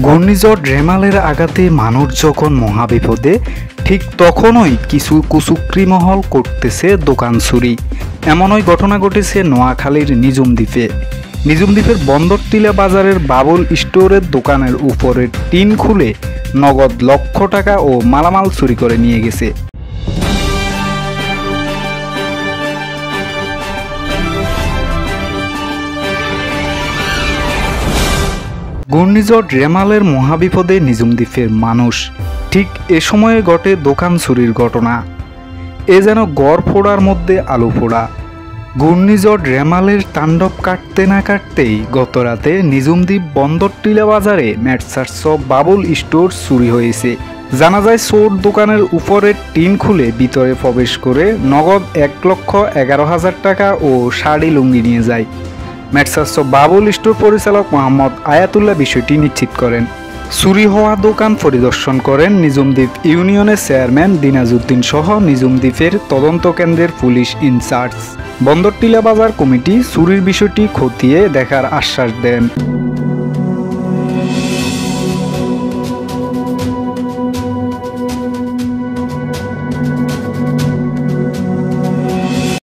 ঘূর্ণিঝড় রেমালের আঘাতে মানুষ যখন মহাবিপদে, ঠিক তখনই কিছু কুচক্রী মহল করতেছে দোকান চুরি। এমনই ঘটনা ঘটেছে নোয়াখালীর নিজুম দ্বীপে। নিজুম দ্বীপের বন্দরটিলা বাজারের বাবুল স্টোরের দোকানের উপরের টিন খুলে নগদ লক্ষ টাকা ও মালামাল চুরি করে নিয়ে গেছে। ঘূর্ণিঝড় রেমালের মহাবিপদে নিজুম দ্বীপের মানুষ। ঠিক এ সময়ে ঘটে দোকান চুরির ঘটনা। এ যেন গড় ফোড়ার মধ্যে আলু ফোড়া। ঘূর্ণিঝড় রেমালের তাণ্ডব কাটতে না কাটতেই গতরাতে নিজুম দ্বীপ বন্দরটিলা বাজারে ম্যাটসার্স বাবুল স্টোর চুরি হয়েছে। জানা যায় চোর দোকানের উপরের টিন খুলে ভিতরে প্রবেশ করে নগদ 1,11,000 টাকা ও শাড়ি লুঙ্গি নিয়ে যায়। ম্যাটসার্স বাবুল স্টোর পরিচালক মোহাম্মদ আয়াতুল্লাহ বিষয়টি নিশ্চিত করেন। চুরি হওয়া দোকান পরিদর্শন করেন নিজুম দ্বীপ ইউনিয়নের চেয়ারম্যান দিনাজউদ্দিন সহ নিজুম দ্বীপের তদন্ত কেন্দ্রের পুলিশ ইনচার্জ। বন্দরটিলা বাজার কমিটি চুরির বিষয়টি খতিয়ে দেখার আশ্বাস দেন।